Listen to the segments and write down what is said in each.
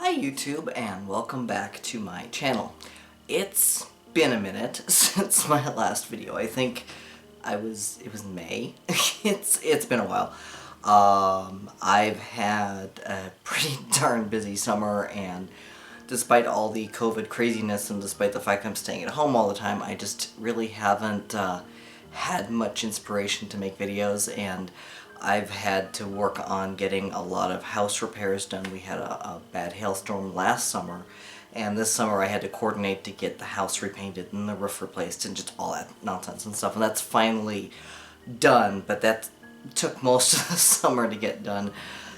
Hi YouTube, and welcome back to my channel. It's been a minute since my last video. I think it was May. It's been a while. I've had a pretty darn busy summer, and despite all the COVID craziness and despite the fact I'm staying at home all the time, I just really haven't had much inspiration to make videos, and I've had to work on getting a lot of house repairs done. We had a bad hailstorm last summer, and this summer I had to coordinate to get the house repainted and the roof replaced and just all that nonsense and stuff, and that's finally done, but that took most of the summer to get done,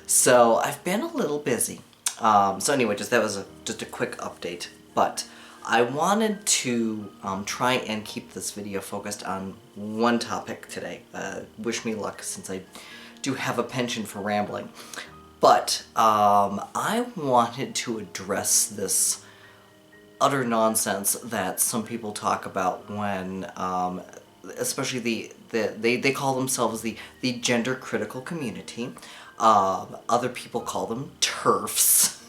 so I've been a little busy. So anyway, that was just a quick update, but I wanted to try and keep this video focused on one topic today. Wish me luck, since I do have a penchant for rambling. But I wanted to address this utter nonsense that some people talk about when, especially they call themselves the gender critical community. Other people call them TERFs.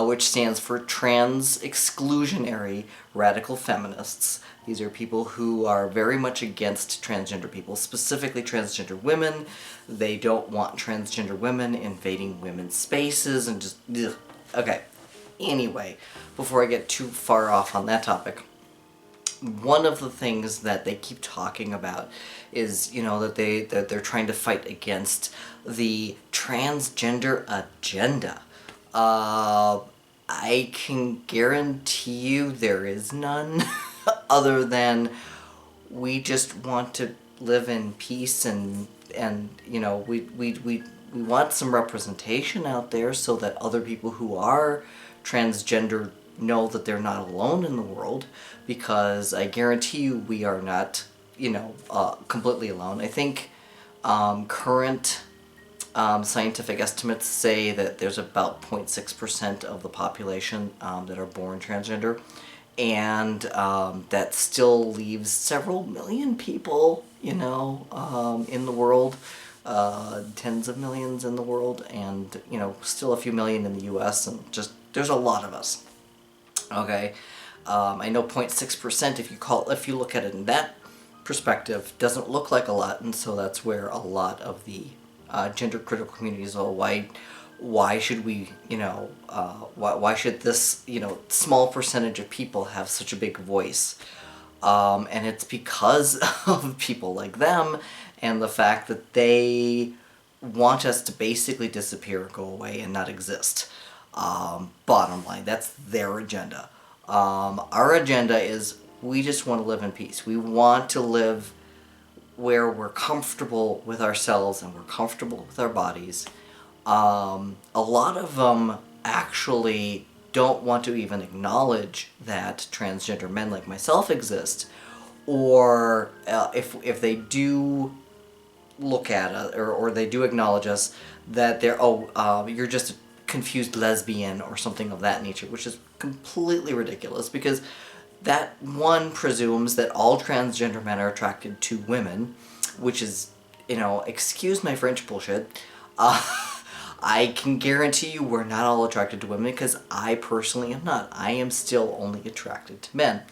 Which stands for Trans Exclusionary Radical Feminists. These are people who are very much against transgender people, specifically transgender women. They don't want transgender women invading women's spaces and just, ugh. Okay. Anyway, before I get too far off on that topic, one of the things that they keep talking about is, you know, that they're trying to fight against the transgender agenda. I can guarantee you there is none, other than we just want to live in peace, and you know, we want some representation out there so that other people who are transgender know that they're not alone in the world, because I guarantee you we are not, you know, completely alone. I think current scientific estimates say that there's about 0.6% of the population that are born transgender, and that still leaves several million people, you know, in the world, tens of millions in the world, and, you know, still a few million in the US, and just, there's a lot of us. Okay, I know 0.6%, if you look at it in that perspective, doesn't look like a lot, and so that's where a lot of the gender critical communities, well, why should we, you know, why should this, you know, small percentage of people have such a big voice? And it's because of people like them and the fact that they want us to basically disappear, go away, and not exist. Bottom line, that's their agenda. Our agenda is we just want to live in peace. We want to live where we're comfortable with ourselves and we're comfortable with our bodies. A lot of them actually don't want to even acknowledge that transgender men like myself exist, or if they do look at us, or they do acknowledge us, that they're, you're just a confused lesbian or something of that nature, which is completely ridiculous, because that one presumes that all transgender men are attracted to women, which is, you know, excuse my French bullshit. I can guarantee you we're not all attracted to women, because I personally am not. I am still only attracted to men.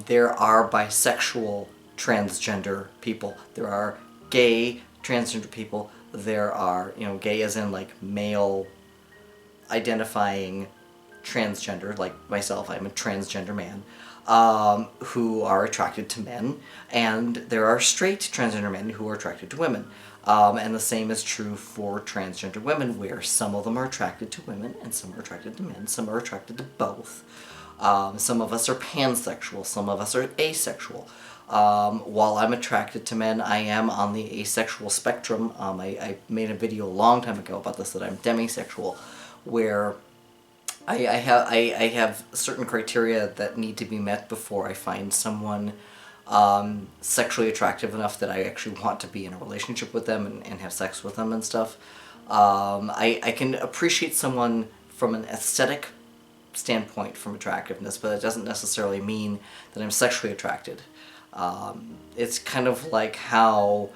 There are bisexual transgender people. There are gay transgender people. There are, you know, gay as in like male identifying transgender, like myself, I'm a transgender man, who are attracted to men, and there are straight transgender men who are attracted to women. And the same is true for transgender women, where some of them are attracted to women and some are attracted to men, some are attracted to both. Some of us are pansexual, some of us are asexual. While I'm attracted to men, I am on the asexual spectrum. I made a video a long time ago about this, that I'm demisexual, where I have certain criteria that need to be met before I find someone sexually attractive enough that I actually want to be in a relationship with them and have sex with them and stuff. I can appreciate someone from an aesthetic standpoint, from attractiveness, but it doesn't necessarily mean that I'm sexually attracted. It's kind of like how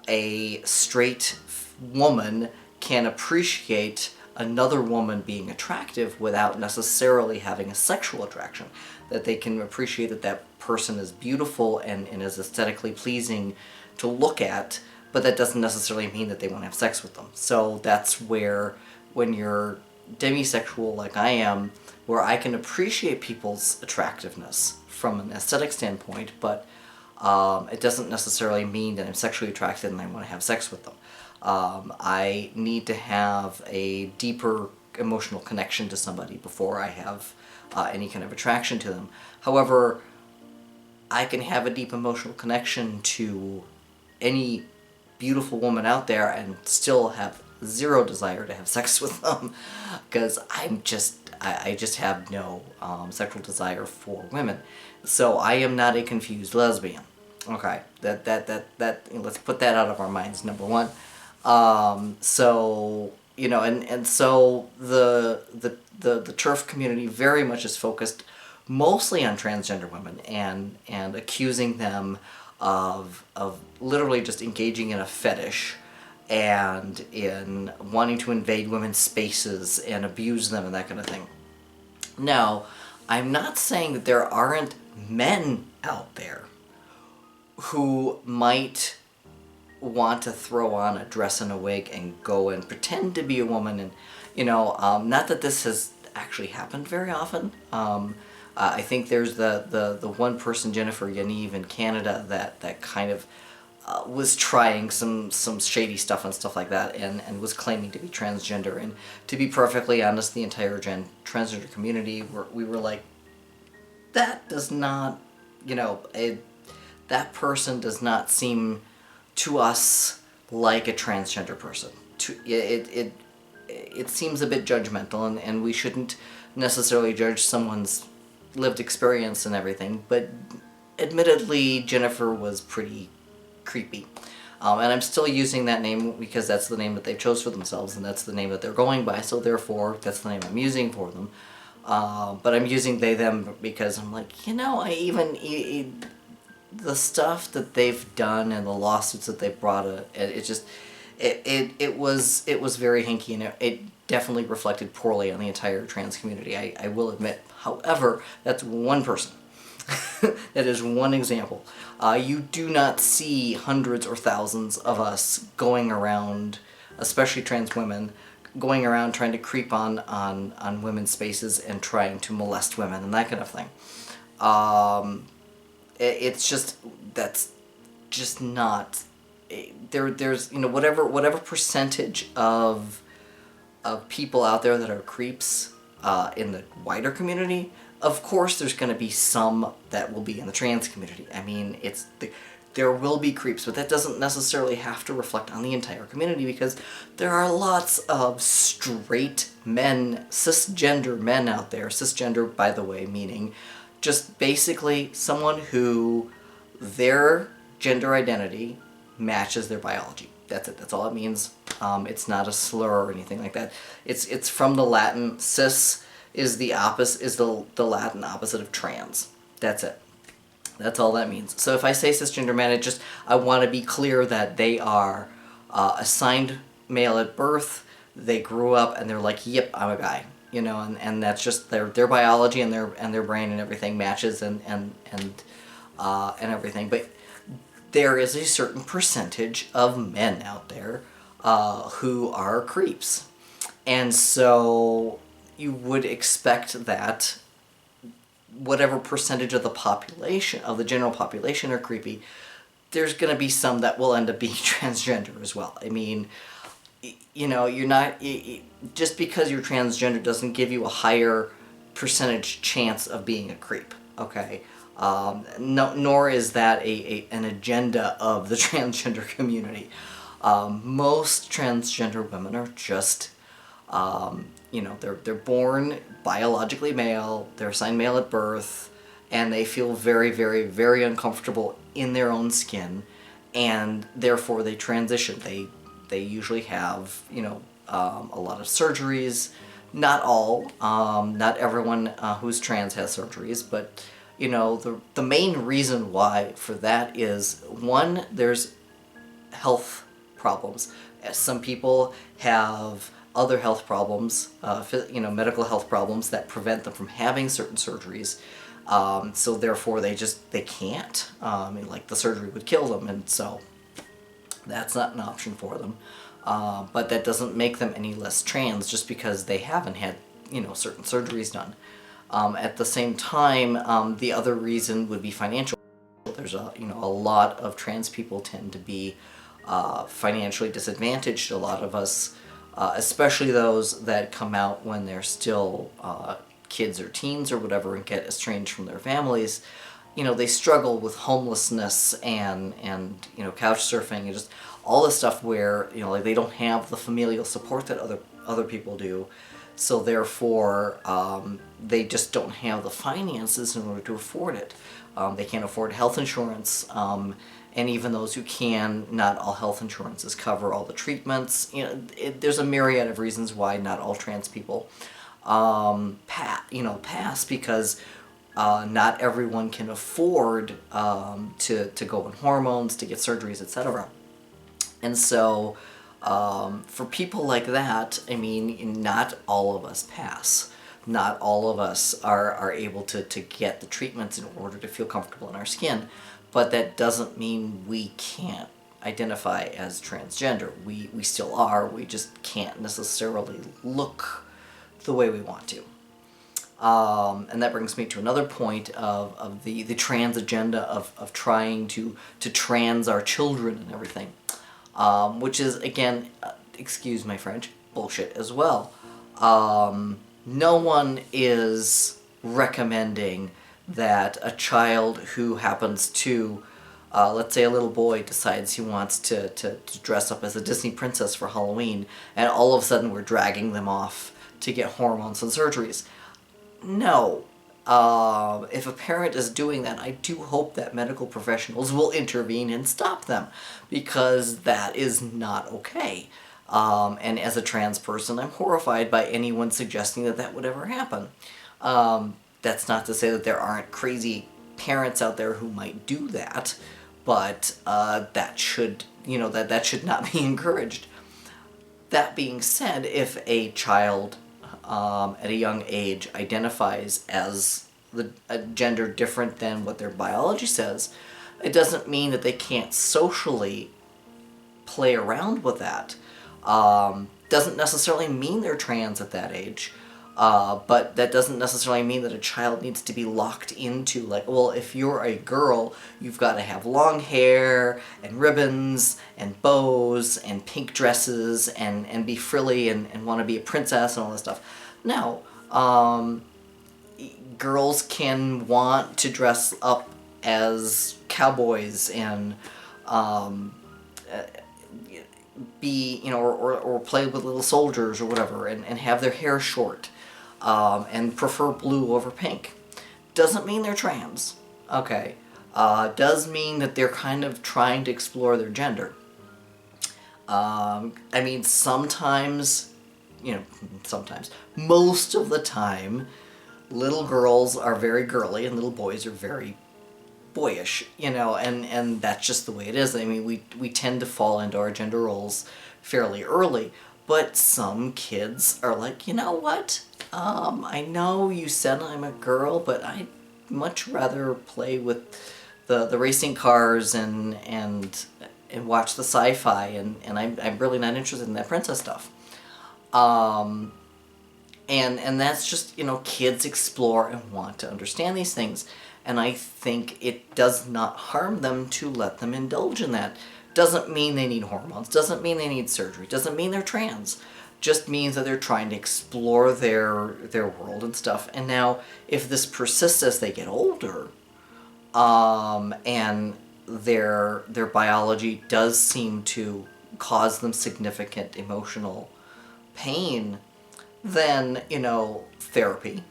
a straight woman can appreciate another woman being attractive without necessarily having a sexual attraction. That they can appreciate that that person is beautiful and is aesthetically pleasing to look at, but that doesn't necessarily mean that they want to have sex with them. So that's where, when you're demisexual like I am, where I can appreciate people's attractiveness from an aesthetic standpoint, but it doesn't necessarily mean that I'm sexually attracted and I want to have sex with them. I need to have a deeper emotional connection to somebody before I have any kind of attraction to them. However, I can have a deep emotional connection to any beautiful woman out there and still have zero desire to have sex with them, because I just have no sexual desire for women. So I am not a confused lesbian. Okay, that let's put that out of our minds, number one. So, you know, and so the TERF community very much is focused mostly on transgender women and accusing them of literally just engaging in a fetish and in wanting to invade women's spaces and abuse them and that kind of thing. Now, I'm not saying that there aren't men out there who might want to throw on a dress and a wig and go and pretend to be a woman, and, you know, not that this has actually happened very often. I think there's the one person, Jennifer Yaniv in Canada, that kind of was trying some shady stuff and stuff like that, and was claiming to be transgender. And to be perfectly honest, the entire transgender community, we were like, that does not, you know, that person does not seem to us like a transgender person. It seems a bit judgmental, and we shouldn't necessarily judge someone's lived experience and everything, but admittedly Jennifer was pretty creepy. And I'm still using that name because that's the name that they chose for themselves, and that's the name that they're going by, so therefore that's the name I'm using for them. But I'm using they, them because I'm like, you know, the stuff that they've done and the lawsuits that they've brought, it was very hinky, and it definitely reflected poorly on the entire trans community, I will admit. However, that's one person. That is one example. You do not see hundreds or thousands of us going around, especially trans women, going around trying to creep on women's spaces and trying to molest women and that kind of thing. It's just, that's just not, there's, you know, whatever percentage of people out there that are creeps in the wider community, of course there's going to be some that will be in the trans community. I mean, there will be creeps, but that doesn't necessarily have to reflect on the entire community, because there are lots of straight men, cisgender men out there. Cisgender, by the way, meaning just basically someone who their gender identity matches their biology. That's it. That's all it means. It's not a slur or anything like that. It's from the Latin. Cis is the opposite, is the Latin opposite of trans. That's it. That's all that means. So if I say cisgender man, I want to be clear that they are assigned male at birth. They grew up and they're like, yep, I'm a guy. You know, and that's just their biology and their brain and everything matches and everything. But there is a certain percentage of men out there who are creeps, and so you would expect that whatever percentage of the population, of the general population, are creepy, there's going to be some that will end up being transgender as well. I mean, you know, you're not, just because you're transgender doesn't give you a higher percentage chance of being a creep, okay? Nor is that an agenda of the transgender community. Most transgender women are just, you know, they're born biologically male, they're assigned male at birth, and they feel very, very, very uncomfortable in their own skin, and therefore they transition. They usually have, you know, a lot of surgeries. Not all, not everyone who's trans has surgeries, but, you know, the main reason why for that is, one, there's health problems. Some people have other health problems, medical health problems that prevent them from having certain surgeries. So therefore they can't. Like the surgery would kill them, and so that's not an option for them. But that doesn't make them any less trans just because they haven't had, certain surgeries done. At the same time, the other reason would be financial. There's a lot of trans people tend to be financially disadvantaged. A lot of us, especially those that come out when they're still kids or teens or whatever and get estranged from their families, they struggle with homelessness and couch surfing and just all this stuff where like they don't have the familial support that other people do. So therefore, they just don't have the finances in order to afford it. They can't afford health insurance, and even those who can, not all health insurances cover all the treatments. There's a myriad of reasons why not all trans people pass, because not everyone can afford to go on hormones, to get surgeries, etc. And so, for people like that, not all of us pass. Not all of us are able to get the treatments in order to feel comfortable in our skin. But that doesn't mean we can't identify as transgender. We still are. We just can't necessarily look the way we want to. And that brings me to another point of the trans agenda of trying to trans our children and everything. Which is, again, excuse my French, bullshit as well. No one is recommending that a child who happens to, let's say a little boy decides he wants to dress up as a Disney princess for Halloween, and all of a sudden we're dragging them off to get hormones and surgeries. No. If a parent is doing that, I do hope that medical professionals will intervene and stop them, because that is not okay. And as a trans person, I'm horrified by anyone suggesting that that would ever happen. That's not to say that there aren't crazy parents out there who might do that, but that should not be encouraged. That being said, if a child at a young age identifies as a gender different than what their biology says, it doesn't mean that they can't socially play around with that. Doesn't necessarily mean they're trans at that age, but that doesn't necessarily mean that a child needs to be locked into, like, well, if you're a girl, you've got to have long hair and ribbons and bows and pink dresses and be frilly and want to be a princess and all this stuff. No, girls can want to dress up as cowboys and be, or play with little soldiers or whatever, and have their hair short, and prefer blue over pink. Doesn't mean they're trans, okay? Does mean that they're kind of trying to explore their gender. Sometimes, most of the time, little girls are very girly and little boys are very boyish, and that's just the way it is. We tend to fall into our gender roles fairly early, but some kids are like, you know what, I know you said I'm a girl, but I'd much rather play with the racing cars and watch the sci-fi, and I'm really not interested in that princess stuff. And that's just, kids explore and want to understand these things. And I think it does not harm them to let them indulge in that. Doesn't mean they need hormones, doesn't mean they need surgery, doesn't mean they're trans. Just means that they're trying to explore their world and stuff. And now, if this persists as they get older, and their biology does seem to cause them significant emotional pain, then, therapy.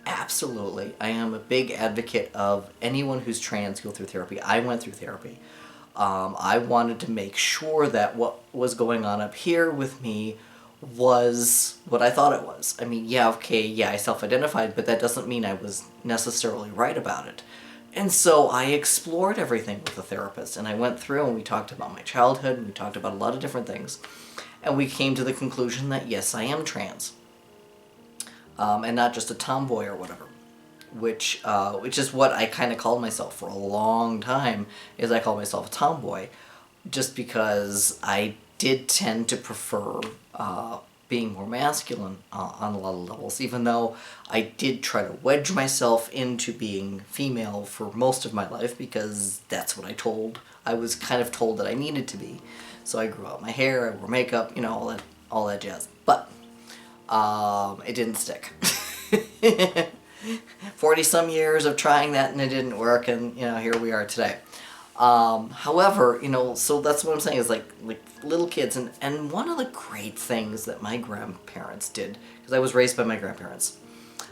Absolutely. I am a big advocate of anyone who's trans go through therapy. I went through therapy. I wanted to make sure that what was going on up here with me was what I thought it was. I self-identified, but that doesn't mean I was necessarily right about it. And so I explored everything with a therapist, and I went through and we talked about my childhood, and we talked about a lot of different things. and we came to the conclusion that yes, I am trans, and not just a tomboy or whatever. Which is what I kind of called myself for a long time. Is I called myself a tomboy, just because I did tend to prefer being more masculine on a lot of levels, even though I did try to wedge myself into being female for most of my life, because that's what I was kind of told that I needed to be. So I grew out my hair, I wore makeup, you know, all that jazz. But it didn't stick. 40 some years of trying that and it didn't work, and you know, here we are today. However, you know, so that's what I'm saying is like little kids, and one of the great things that my grandparents did, because I was raised by my grandparents,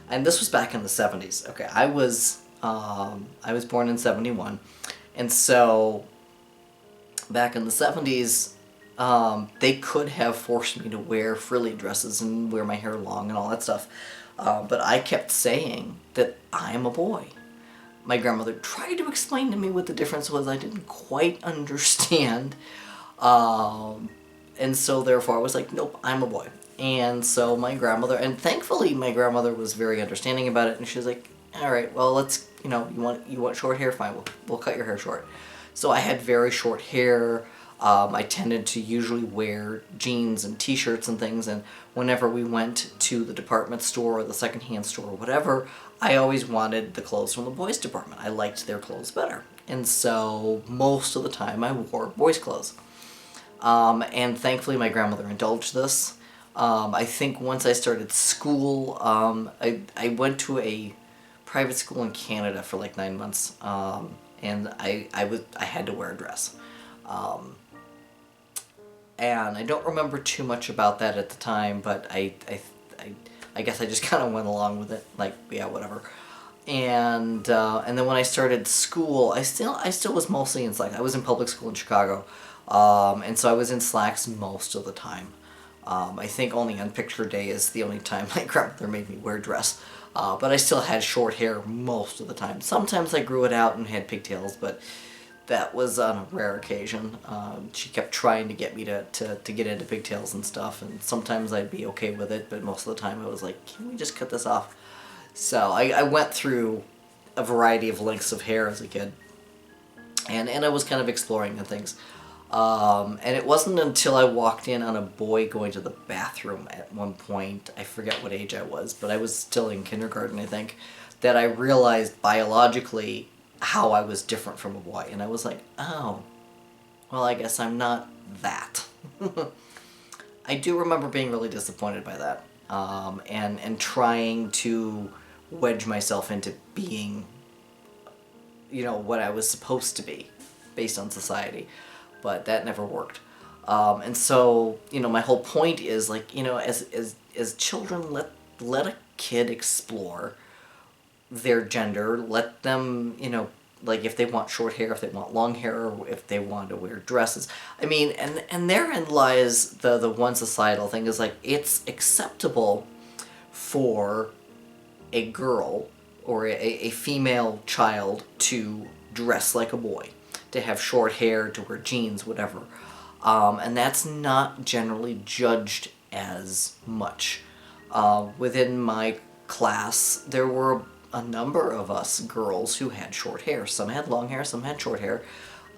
and this was back in the 70s. Okay, I was born in 71, and so back in the 70s, they could have forced me to wear frilly dresses and wear my hair long and all that stuff, but I kept saying that I'm a boy. My grandmother tried to explain to me what the difference was. I didn't quite understand. And so therefore I was like, nope, I'm a boy. And so my grandmother, and thankfully my grandmother was very understanding about it, and she was like, all right, well, let's, you know, you want short hair? Fine, we'll cut your hair short. So I had very short hair. I tended to usually wear jeans and t-shirts and things, and whenever we went to the department store or the secondhand store or whatever, I always wanted the clothes from the boys department. I liked their clothes better. And so most of the time I wore boys' clothes. And thankfully my grandmother indulged this. I think once I started school, I went to a private school in Canada for like 9 months, and I had to wear a dress. And I don't remember too much about that at the time, but I guess I just kind of went along with it, like, yeah, whatever. And then when I started school, I still was mostly in slacks. I was in public school in Chicago, and so I was in slacks most of the time. I think only on picture day is the only time my grandmother made me wear a dress. But I still had short hair most of the time. Sometimes I grew it out and had pigtails, but that was on a rare occasion. She kept trying to get me to get into pigtails and stuff, and sometimes I'd be okay with it, but most of the time I was like, can we just cut this off? So I went through a variety of lengths of hair as a kid, and I was kind of exploring the things. And it wasn't until I walked in on a boy going to the bathroom at one point, I forget what age I was, but I was still in kindergarten, I think, that I realized biologically how I was different from a boy. And I was like, oh, well, I guess I'm not that. I do remember being really disappointed by that, and trying to wedge myself into being, you know, what I was supposed to be based on society. But that never worked. And so, you know, my whole point is, like, you know, as children, let a kid explore their gender. Let them, you know, like, if they want short hair, if they want long hair, or if they want to wear dresses. I mean, and therein lies the one societal thing, is like, it's acceptable for a girl or a female child to dress like a boy, to have short hair, to wear jeans, whatever. And that's not generally judged as much. Within my class, there were a number of us girls who had short hair. Some had long hair, some had short hair.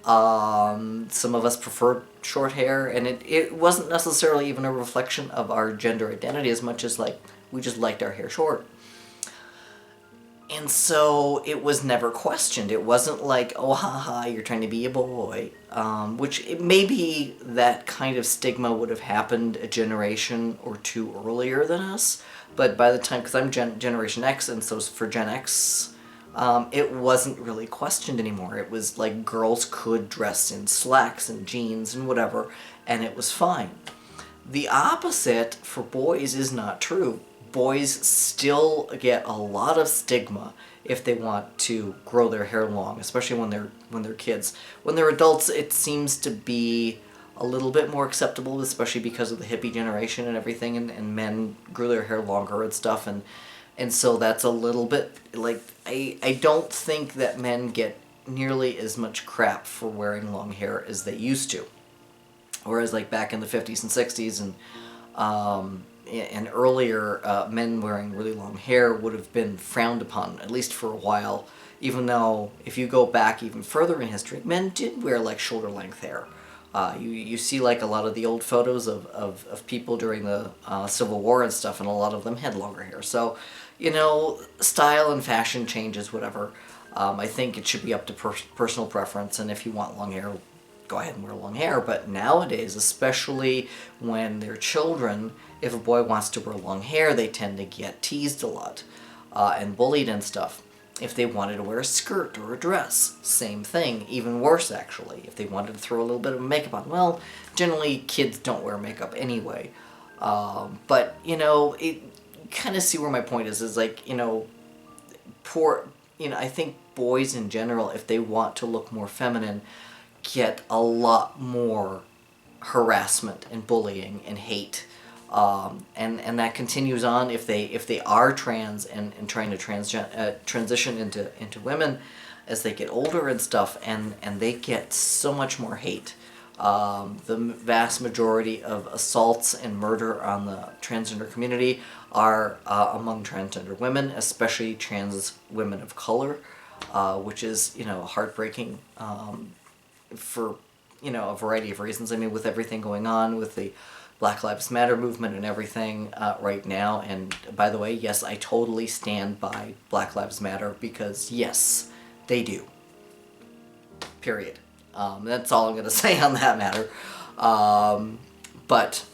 Some of us preferred short hair, and it wasn't necessarily even a reflection of our gender identity as much as, like, we just liked our hair short. And so it was never questioned. It wasn't like, oh, haha, you're trying to be a boy. Which maybe that kind of stigma would have happened a generation or two earlier than us. But by the time, because I'm Generation X, and so for Gen X, it wasn't really questioned anymore. It was like girls could dress in slacks and jeans and whatever, and it was fine. The opposite for boys is not true. Boys still get a lot of stigma if they want to grow their hair long, especially when they're kids. When they're adults, it seems to be a little bit more acceptable, especially because of the hippie generation and everything, and men grew their hair longer and stuff, and so that's a little bit, like, I don't think that men get nearly as much crap for wearing long hair as they used to. Whereas like back in the 50s and 60s and earlier, men wearing really long hair would have been frowned upon, at least for a while, even though if you go back even further in history, men did wear like shoulder length hair. You see like a lot of the old photos of people during the Civil War and stuff, and a lot of them had longer hair. So, you know, style and fashion changes, whatever. I think it should be up to personal preference, and if you want long hair, go ahead and wear long hair. But nowadays, especially when they're children, if a boy wants to wear long hair, they tend to get teased a lot and bullied and stuff. If they wanted to wear a skirt or a dress, same thing, even worse actually. If they wanted to throw a little bit of makeup on, well, generally kids don't wear makeup anyway. But, you know, it kind of see where my point is like, you know, I think boys in general, if they want to look more feminine, get a lot more harassment and bullying and hate. And that continues on if they are trans and trying to transition into women as they get older and stuff, and they get so much more hate. The vast majority of assaults and murder on the transgender community are among transgender women, especially trans women of color, which is, you know, heartbreaking for, you know, a variety of reasons. I mean, with everything going on with the Black Lives Matter movement and everything right now. And by the way, yes, I totally stand by Black Lives Matter, because yes, they do. Period. That's all I'm going to say on that matter. But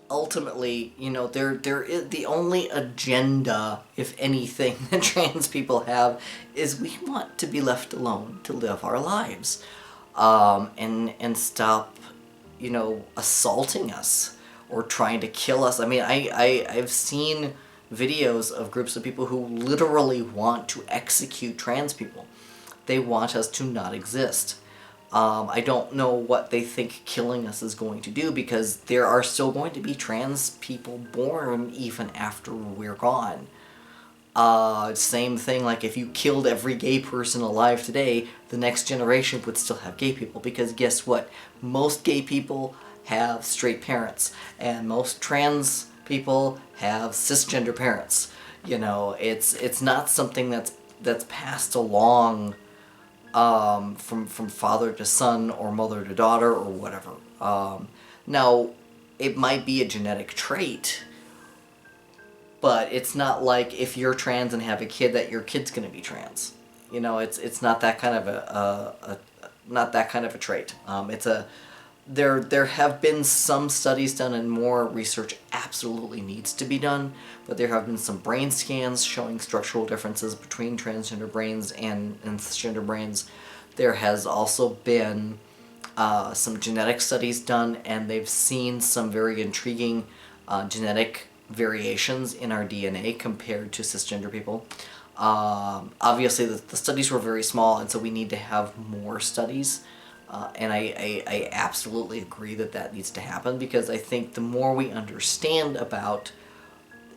ultimately, you know, there is the only agenda, if anything, that trans people have is we want to be left alone to live our lives, and stop, you know, assaulting us or trying to kill us. I mean, I've seen videos of groups of people who literally want to execute trans people. They want us to not exist. I don't know what they think killing us is going to do, because there are still going to be trans people born even after we're gone. Same thing, like if you killed every gay person alive today, the next generation would still have gay people, because guess what? Most gay people have straight parents, and most trans people have cisgender parents. You know, it's not something that's passed along from father to son or mother to daughter or whatever. Now, it might be a genetic trait, but it's not like if you're trans and have a kid that your kid's going to be trans. You know, it's not that kind of a trait. There have been some studies done, and more research absolutely needs to be done, but there have been some brain scans showing structural differences between transgender brains and cisgender brains. There has also been some genetic studies done, and they've seen some very intriguing genetic variations in our DNA compared to cisgender people. Obviously, the studies were very small, and so we need to have more studies. And I absolutely agree that needs to happen, because I think the more we understand about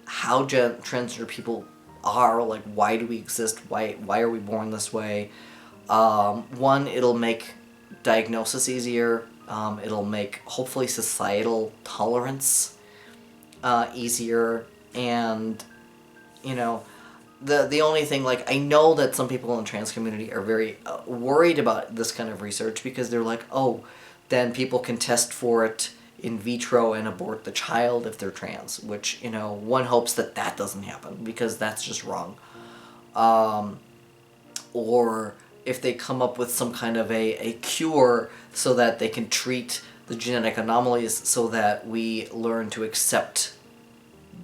how transgender people are, like why do we exist, why are we born this way, one, it'll make diagnosis easier, it'll make hopefully societal tolerance easier, and, you know, the only thing, like, I know that some people in the trans community are very worried about this kind of research, because they're like, oh, then people can test for it in vitro and abort the child if they're trans, which, you know, one hopes that doesn't happen, because that's just wrong. Or if they come up with some kind of a cure so that they can treat the genetic anomalies so that we learn to accept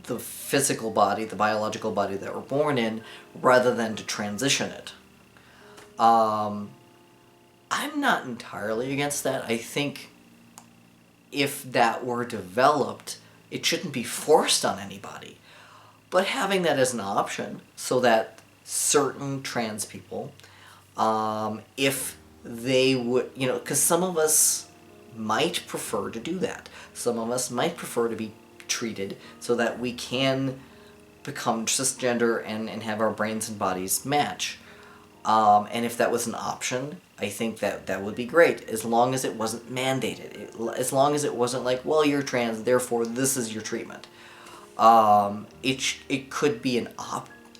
the physical body, the biological body that we're born in, rather than to transition it. I'm not entirely against that. I think if that were developed, it shouldn't be forced on anybody. But having that as an option so that certain trans people, if they would, you know, because some of us might prefer to do that. Some of us might prefer to be treated so that we can become cisgender and have our brains and bodies match. And if that was an option, I think that would be great, as long as it wasn't mandated. As long as it wasn't like, well, you're trans, therefore this is your treatment. It could be an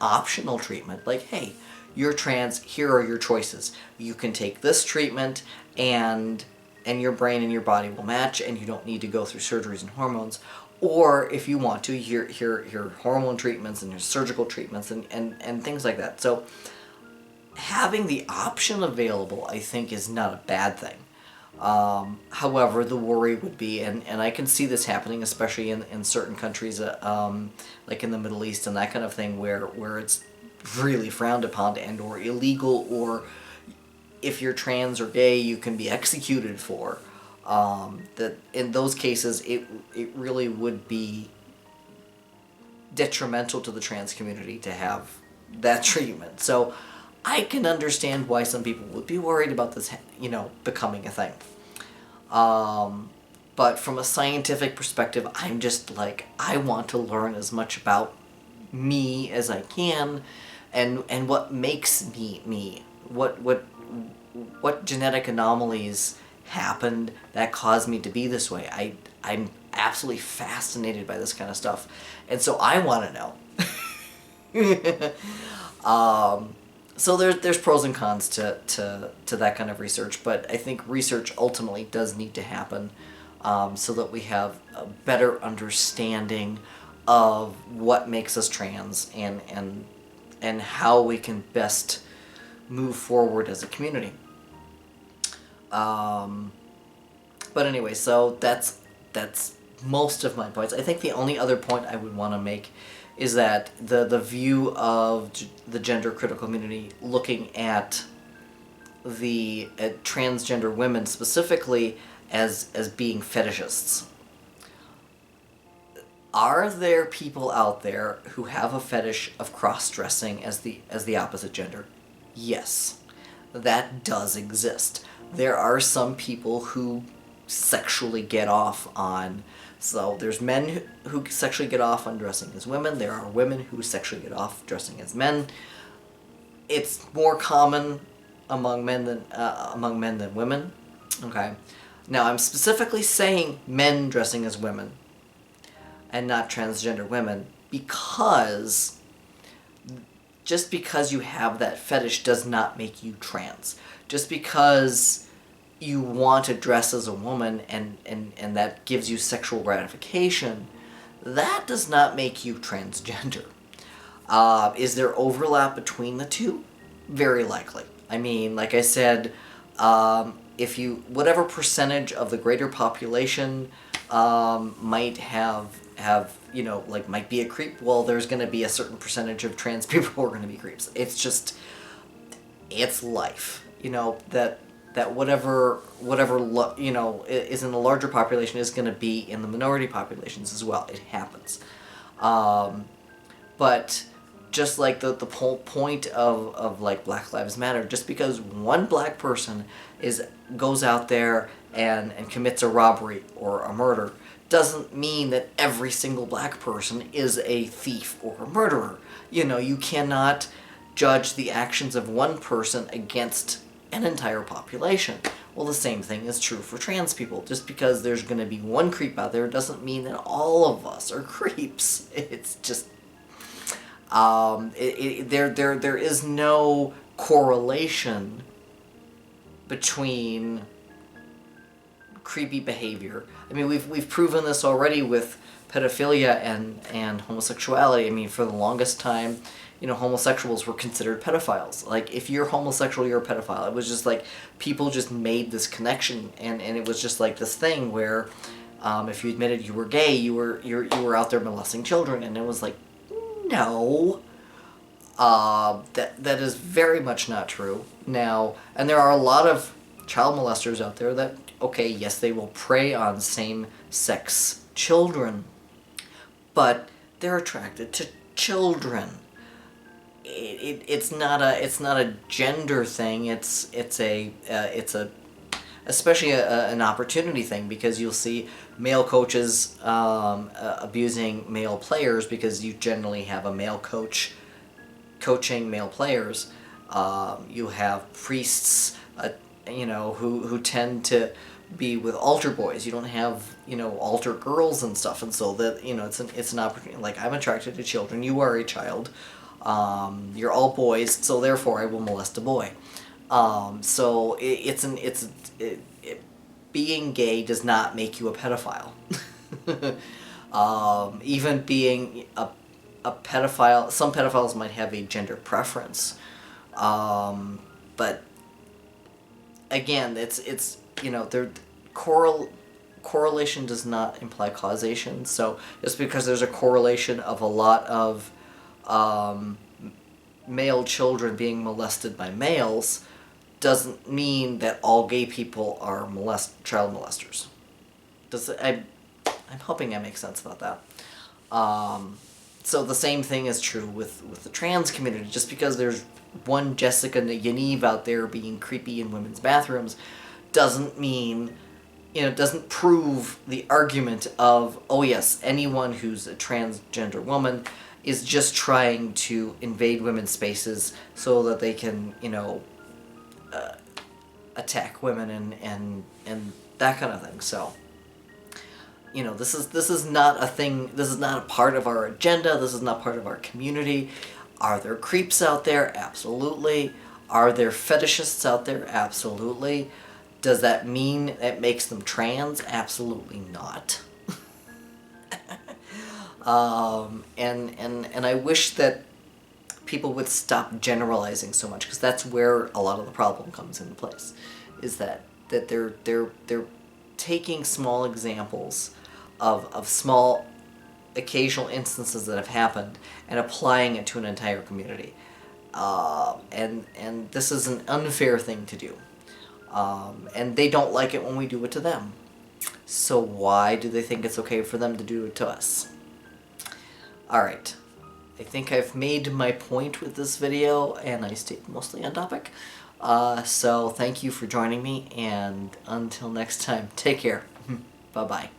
optional treatment, like, hey, you're trans, here are your choices. You can take this treatment, and your brain and your body will match, and you don't need to go through surgeries and hormones. Or if you want to, here hormone treatments and your surgical treatments and things like that. So having the option available, I think, is not a bad thing. However, the worry would be, and I can see this happening, especially in certain countries, like in the Middle East and that kind of thing, where it's really frowned upon and or illegal, or if you're trans or gay, you can be executed for. That in those cases, it really would be detrimental to the trans community to have that treatment. So I can understand why some people would be worried about this, becoming a thing. But from a scientific perspective, I'm just like, I want to learn as much about me as I can, and what makes me me. What genetic anomalies happened that caused me to be this way. I'm absolutely fascinated by this kind of stuff, and so I want to know. So there's pros and cons to that kind of research, but I think research ultimately does need to happen, so that we have a better understanding of what makes us trans, and how we can best move forward as a community. But anyway, so that's most of my points. I think the only other point I would want to make is that the view of the gender critical community looking at transgender women specifically as being fetishists. Are there people out there who have a fetish of cross-dressing as the opposite gender? Yes, that does exist. There are some people who sexually get off on... So there's men who sexually get off on dressing as women. There are women who sexually get off dressing as men. It's more common among men than women. Okay. Now I'm specifically saying men dressing as women and not transgender women, because just because you have that fetish does not make you trans. Just because you want to dress as a woman and that gives you sexual gratification, that does not make you transgender. Is there overlap between the two? Very likely. I mean, like I said, if you, whatever percentage of the greater population might have might be a creep, well, there's going to be a certain percentage of trans people who are going to be creeps. It's just, it's life. That whatever is in the larger population is going to be in the minority populations as well. It happens. But just like the whole point of like Black Lives Matter, just because one black person goes out there and commits a robbery or a murder doesn't mean that every single black person is a thief or a murderer. You cannot judge the actions of one person against an entire population. Well, the same thing is true for trans people. Just because there's going to be one creep out there doesn't mean that all of us are creeps. It's just there is no correlation between creepy behavior. I mean, we've proven this already with pedophilia and homosexuality. I mean, for the longest time, homosexuals were considered pedophiles. Like, if you're homosexual, you're a pedophile. It was just like, people just made this connection, and it was just like this thing where, if you admitted you were gay, you were out there molesting children, and it was like, no. That is very much not true. Now, and there are a lot of child molesters out there that, okay, yes, they will prey on same-sex children, but they're attracted to children. It's not a gender thing. It's especially an opportunity thing, because you'll see male coaches abusing male players, because you generally have a male coach coaching male players. You have priests you know, who tend to be with altar boys. You don't have, you know, altar girls and stuff, and so that, you know, it's an opportunity. Like, I'm attracted to children. You are a child. You're all boys, so therefore I will molest a boy. So being gay does not make you a pedophile. Even being a pedophile, some pedophiles might have a gender preference, but again, it's you know, correlation does not imply causation. So just because there's a correlation of a lot of male children being molested by males doesn't mean that all gay people are child molesters. I'm hoping I make sense about that. So the same thing is true with the trans community. Just because there's one Jessica Yaniv out there being creepy in women's bathrooms doesn't mean, you know, doesn't prove the argument of, oh yes, anyone who's a transgender woman is just trying to invade women's spaces so that they can, you know, attack women and that kind of thing. So, you know, this is not a thing, this is not a part of our agenda, this is not part of our community. Are there creeps out there? Absolutely. Are there fetishists out there? Absolutely. Does that mean it makes them trans? Absolutely not. And I wish that people would stop generalizing so much, because that's where a lot of the problem comes into place. Is that they're taking small examples of small occasional instances that have happened and applying it to an entire community. And this is an unfair thing to do. And they don't like it when we do it to them. So why do they think it's okay for them to do it to us? Alright. I think I've made my point with this video, and I stayed mostly on topic. So thank you for joining me, and until next time, take care. Bye-bye.